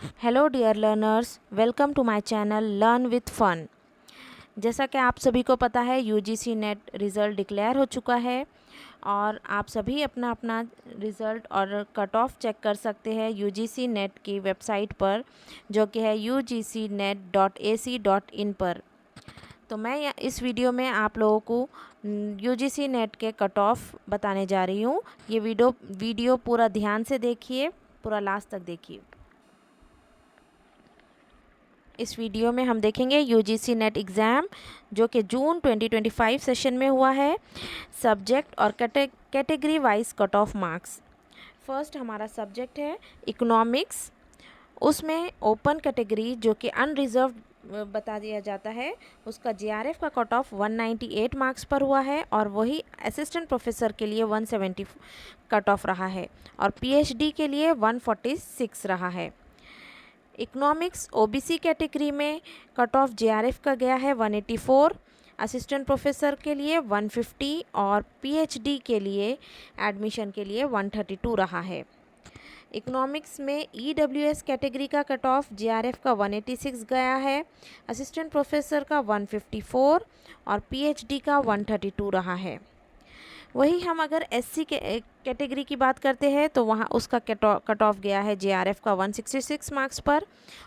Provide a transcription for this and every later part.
Hello dear learners, welcome to my channel learn with fun. जैसा कि आप सभी को पता है, यूजीसी नेट रिज़ल्ट डिक्लेयर हो चुका है और आप सभी अपना अपना रिज़ल्ट और कट ऑफ चेक कर सकते हैं यूजीसी नेट की वेबसाइट पर, जो कि है ugcnet.ac.in पर। तो मैं इस वीडियो में आप लोगों को यूजीसी नेट के कट ऑफ बताने जा रही हूँ। ये वीडियो पूरा ध्यान से देखिए, पूरा लास्ट तक देखिए। इस वीडियो में हम देखेंगे यूजीसी नेट एग्ज़ाम जो कि जून 2025 सेशन में हुआ है, सब्जेक्ट और category wise cut off marks. First हमारा सब्जेक्ट है इकोनॉमिक्स। उसमें ओपन कैटेगरी जो कि अनरिजर्व बता दिया जाता है, उसका जीआरएफ का कट ऑफ 198 मार्क्स पर हुआ है और वही असिस्टेंट प्रोफेसर के लिए 170 कट ऑफ रहा है और पीएचडी के लिए 146 रहा है। इकोनॉमिक्स ओबीसी कैटेगरी में कट ऑफ जेआरएफ का गया है 184, असिस्टेंट प्रोफेसर के लिए 150 और पीएचडी के लिए एडमिशन के लिए 132 रहा है। इकोनॉमिक्स में ईडब्ल्यूएस कैटेगरी का कट ऑफ जेआरएफ का 186 गया है, असिस्टेंट प्रोफेसर का 154 और पीएचडी का 132 रहा है। वही हम अगर एससी के कैटेगरी की बात करते हैं तो वहाँ उसका कट ऑफ गया है जेआरएफ का 166 मार्क्स पर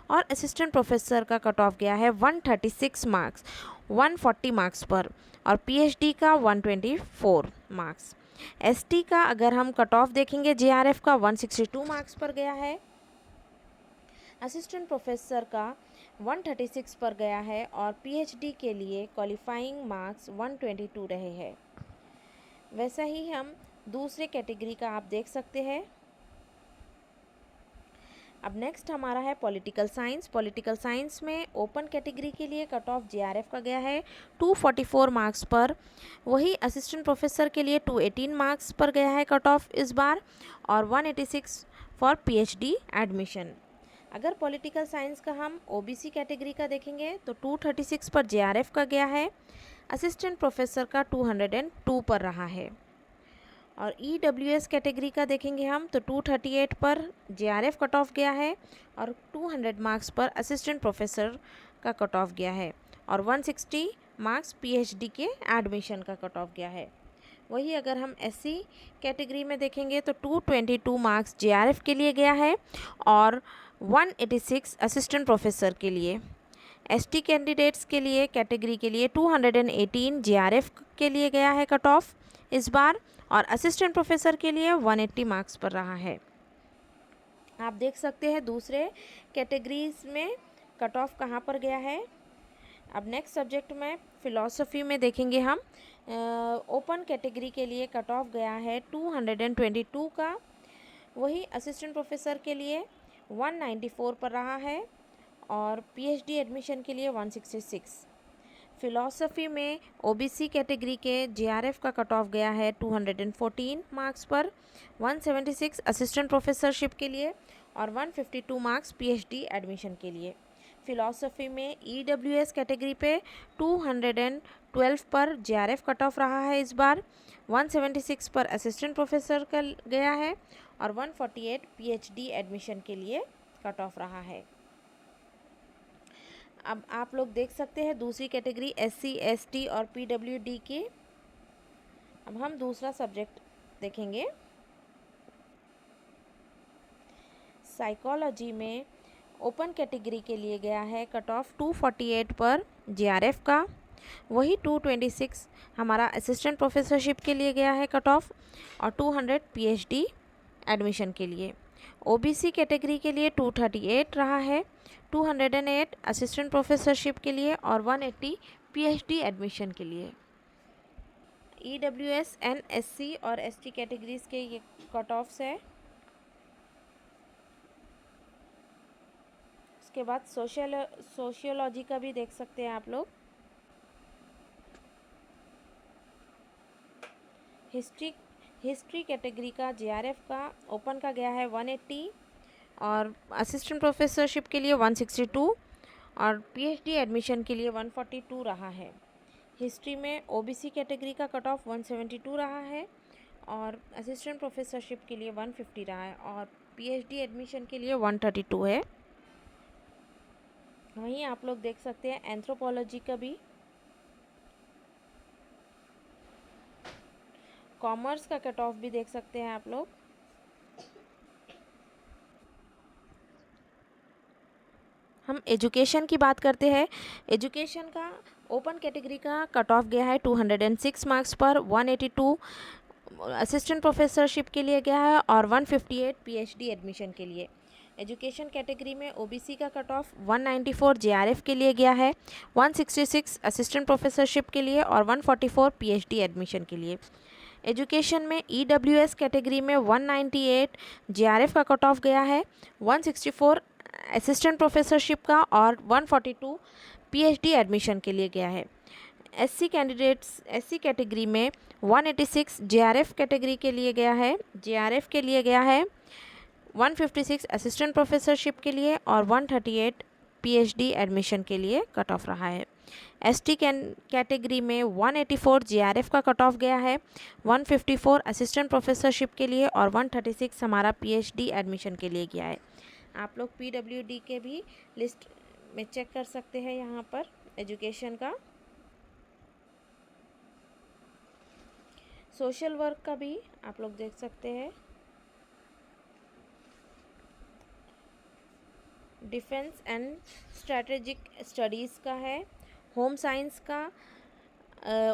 और असिस्टेंट प्रोफेसर का कट ऑफ गया है 136 मार्क्स 140 मार्क्स पर और पीएचडी का 124 मार्क्स। एसटी का अगर हम कट ऑफ देखेंगे जेआरएफ का 162 मार्क्स पर गया है, असिस्टेंट प्रोफेसर का 136 पर गया है और पीएचडी के लिए क्वालिफाइंग मार्क्स 122 रहे हैं। वैसा ही हम दूसरे कैटेगरी का आप देख सकते हैं। अब नेक्स्ट हमारा है पॉलिटिकल साइंस। पॉलिटिकल साइंस में ओपन कैटेगरी के लिए कट ऑफ जेआरएफ का गया है 244 मार्क्स पर, वही असिस्टेंट प्रोफेसर के लिए 218 मार्क्स पर गया है कट ऑफ इस बार और 186 फॉर पीएचडी एडमिशन। अगर पॉलिटिकल साइंस का हम ओबीसी कैटेगरी का देखेंगे तो 236 पर जेआरएफ का गया है, असिस्टेंट प्रोफेसर का 202 पर रहा है और ईडब्ल्यूएस कैटेगरी का देखेंगे हम तो 238 पर जेआरएफ कट ऑफ गया है और 200 मार्क्स पर असिस्टेंट प्रोफेसर का कट ऑफ गया है और 160 मार्क्स पीएचडी के एडमिशन का कट ऑफ गया है। वही अगर हम एससी कैटेगरी में देखेंगे तो 222 मार्क्स जेआरएफ के लिए गया है और 186 असिस्टेंट प्रोफेसर के लिए। एसटी कैंडिडेट्स के लिए कैटेगरी के लिए 218 जेआरएफ के लिए गया है कट ऑफ इस बार और असिस्टेंट प्रोफेसर के लिए 180 मार्क्स पर रहा है। आप देख सकते हैं दूसरे कैटेगरीज में कट ऑफ कहाँ पर गया है। अब नेक्स्ट सब्जेक्ट में फ़िलॉसफी में देखेंगे हम ओपन कैटेगरी के लिए कट ऑफ गया है 222 का, वही असिस्टेंट प्रोफेसर के लिए 194 पर रहा है और पीएचडी एडमिशन के लिए 166। फ़िलॉसफी में ओबीसी कैटेगरी के जेआरएफ का कट ऑफ गया है 214 मार्क्स पर, 176 असिस्टेंट प्रोफेसरशिप के लिए और 152 मार्क्स पीएचडी एडमिशन के लिए। फ़िलॉसफी में ईडब्ल्यूएस कैटेगरी पे 212 पर जेआरएफ कट ऑफ रहा है इस बार, 176 पर असिस्टेंट प्रोफेसर का गया है और 148 पीएचडी एडमिशन के लिए कट ऑफ रहा है। अब आप लोग देख सकते हैं दूसरी कैटेगरी एससी एसटी और पीडब्ल्यूडी की। अब हम दूसरा सब्जेक्ट देखेंगे। साइकोलॉजी में ओपन कैटेगरी के लिए गया है कट ऑफ 248 पर जेआरएफ का, वही 226 हमारा असिस्टेंट प्रोफेसरशिप के लिए गया है कट ऑफ और 200 पीएचडी एडमिशन के लिए। ओबीसी कैटेगरी के लिए 238 रहा है, 208 असिस्टेंट प्रोफेसरशिप के लिए और 180 पीएचडी एडमिशन के लिए। ईडब्ल्यूएस एंड एससी और एसटी कैटेगरीज के ये कट ऑफ्स है। उसके बाद सोशियोलॉजी का भी देख सकते हैं आप लोग। हिस्ट्री कैटेगरी का जेआरएफ का ओपन का गया है 180 और असिस्टेंट प्रोफेसरशिप के लिए 162 और पीएचडी एडमिशन के लिए 142 रहा है। हिस्ट्री में ओबीसी कैटेगरी का कट ऑफ 172 रहा है और असिस्टेंट प्रोफेसरशिप के लिए 150 रहा है और पीएचडी एडमिशन के लिए 132 है। वहीं आप लोग देख सकते हैं एंथ्रोपोलॉजी का भी, कॉमर्स का कट ऑफ भी देख सकते हैं आप लोग। हम एजुकेशन की बात करते हैं। एजुकेशन का ओपन कैटेगरी का कट ऑफ गया है 206 मार्क्स पर, 182 असिस्टेंट प्रोफेसरशिप के लिए गया है और 158 पीएचडी एडमिशन के लिए। एजुकेशन कैटेगरी में ओबीसी का कट ऑफ 194 जेआरएफ के लिए गया है, 166 असिस्टेंट प्रोफेसरशिप के लिए और 144 पीएचडी एडमिशन के लिए। एजुकेशन में ईडब्ल्यूएस कैटेगरी में 198 जेआरएफ का कट ऑफ गया है, 164 असिस्टेंट प्रोफेसरशिप का और 142 पीएचडी एडमिशन के लिए गया है। एससी कैंडिडेट्स एससी कैटेगरी में 186 जेआरएफ कैटेगरी के लिए गया है, जेआरएफ के लिए गया है 156 असिस्टेंट प्रोफेसरशिप के लिए और 138 पीएचडी एडमिशन के लिए कट ऑफ रहा है। एसटी कैटेगरी में 184 जेआरएफ का कट ऑफ गया है, 154 असिस्टेंट प्रोफेसरशिप के लिए और 136 हमारा पीएचडी एडमिशन के लिए गया है। आप लोग पीडब्ल्यूडी के भी लिस्ट में चेक कर सकते हैं यहाँ पर एजुकेशन का। सोशल वर्क का भी आप लोग देख सकते हैं। डिफेंस एंड स्ट्रैटेजिक स्टडीज़ का है। होम साइंस का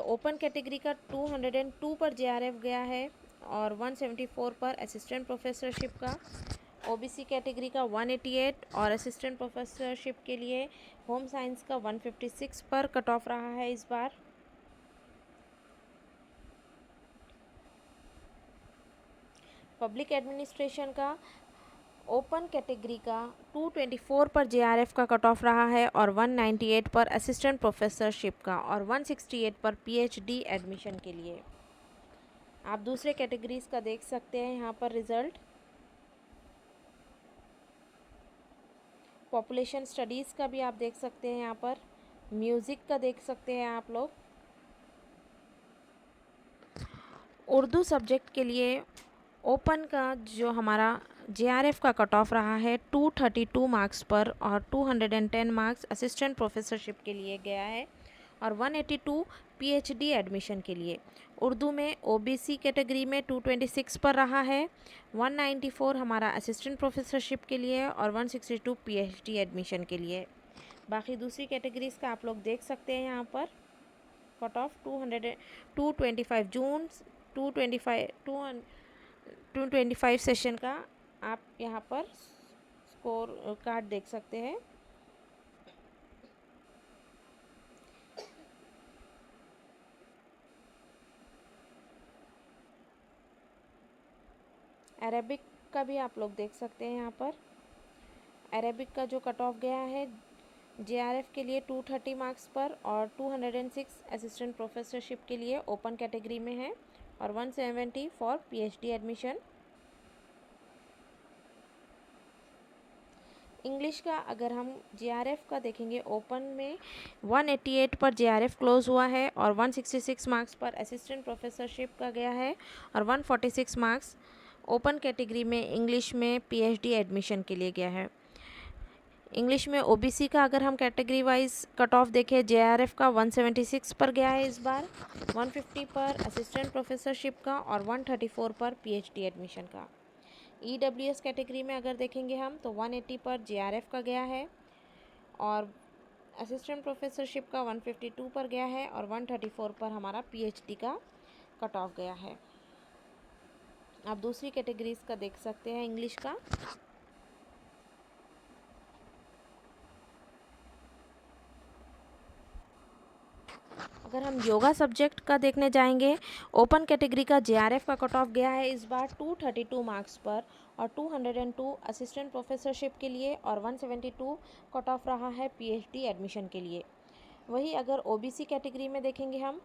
ओपन कैटेगरी का 202 पर जेआरएफ गया है और 174 पर असिस्टेंट प्रोफेसरशिप का। ओबीसी कैटेगरी का 188 और असिस्टेंट प्रोफेसरशिप के लिए होम साइंस का 156 पर कट ऑफ रहा है इस बार। पब्लिक एडमिनिस्ट्रेशन का ओपन कैटेगरी का 224 पर जेआरएफ का कट ऑफ रहा है और 198 पर असिस्टेंट प्रोफेसरशिप का और 168 पर पीएचडी एडमिशन के लिए। आप दूसरे कैटेगरीज का देख सकते हैं यहाँ पर रिज़ल्ट। पॉपुलेशन स्टडीज़ का भी आप देख सकते हैं यहाँ पर। म्यूज़िक का देख सकते हैं आप लोग। उर्दू सब्जेक्ट के लिए ओपन का जो हमारा जेआरएफ का कट ऑफ रहा है 232 मार्क्स पर और 210 मार्क्स असिस्टेंट प्रोफेसरशिप के लिए गया है और 182 पीएचडी एडमिशन के लिए। उर्दू में ओबीसी कैटेगरी में 226 पर रहा है, 194 हमारा असिस्टेंट प्रोफेसरशिप के लिए और 162 पीएचडी एडमिशन के लिए। बाकी दूसरी कैटेगरीज़ का आप लोग देख सकते हैं यहाँ पर। कट ऑफ 225 जून 225 सेशन का आप यहाँ पर स्कोर कार्ड देख सकते हैं। अरेबिक का भी आप लोग देख सकते हैं यहाँ पर। अरेबिक का जो कट ऑफ गया है जेआरएफ के लिए 230 मार्क्स पर और 206 असिस्टेंट प्रोफेसरशिप के लिए ओपन कैटेगरी में है और 170 फॉर पीएचडी एडमिशन। इंग्लिश का अगर हम जेआरएफ का देखेंगे ओपन में 188 पर जेआरएफ क्लोज हुआ है और 166 मार्क्स पर असिस्टेंट प्रोफेसरशिप का गया है और 146 मार्क्स ओपन कैटेगरी में इंग्लिश में पीएचडी एडमिशन के लिए गया है। इंग्लिश में ओबीसी का अगर हम कैटेगरी वाइज कट ऑफ देखें जेआरएफ का 176 पर गया है इस बार, 150 पर असिस्टेंट प्रोफेसरशिप का और 134 पर पीएचडी एडमिशन का। ईडब्ल्यूएस कैटेगरी में अगर देखेंगे हम तो 180 पर जेआरएफ का गया है और असिस्टेंट प्रोफेसरशिप का 152 पर गया है और 134 पर हमारा पीएचडी का कट ऑफ गया है। आप दूसरी कैटेगरीज का देख सकते हैं इंग्लिश का। अगर हम योगा सब्जेक्ट का देखने जाएंगे ओपन कैटेगरी का जेआरएफ का कट ऑफ गया है इस बार 232 मार्क्स पर और 202 असिस्टेंट प्रोफेसरशिप के लिए और 172 कट ऑफ रहा है पीएचडी एडमिशन के लिए। वही अगर ओबीसी कैटेगरी में देखेंगे हम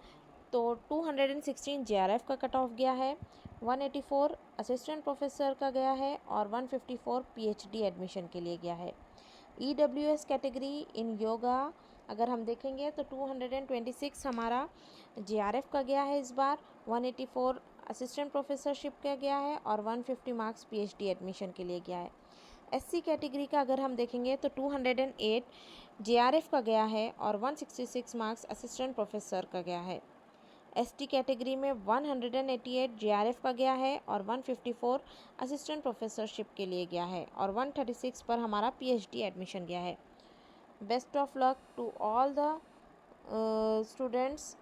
तो 216 जेआरएफ का कट ऑफ गया है, 184 असिस्टेंट प्रोफेसर का गया है और 154 पीएचडी एडमिशन के लिए गया है। ईडब्ल्यूएस कैटेगरी इन योगा अगर हम देखेंगे तो 226 हमारा जेआरएफ का गया है इस बार, 184 असिस्टेंट प्रोफेसरशिप का गया है और 150 मार्क्स पीएचडी एडमिशन के लिए गया है। SC कैटेगरी का अगर हम देखेंगे तो 208 JRF का गया है और 166 मार्क्स असिस्टेंट प्रोफेसर का गया है। ST कैटेगरी में 188 JRF का गया है और 154 असिस्टेंट प्रोफेसरशिप के लिए गया है और 136 पर हमारा PhD एडमिशन गया है। Best of luck to all the students.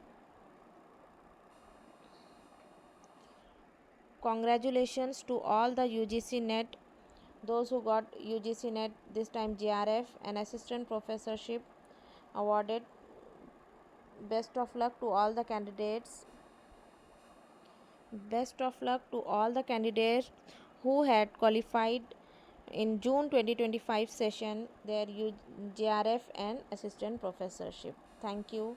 Congratulations to all the UGC NET, those who got UGC NET this time JRF and assistant professorship awarded. Best of luck to all the candidates. Best of luck to all the candidates who had qualified in June 2025 session their JRF and assistant professorship. Thank you.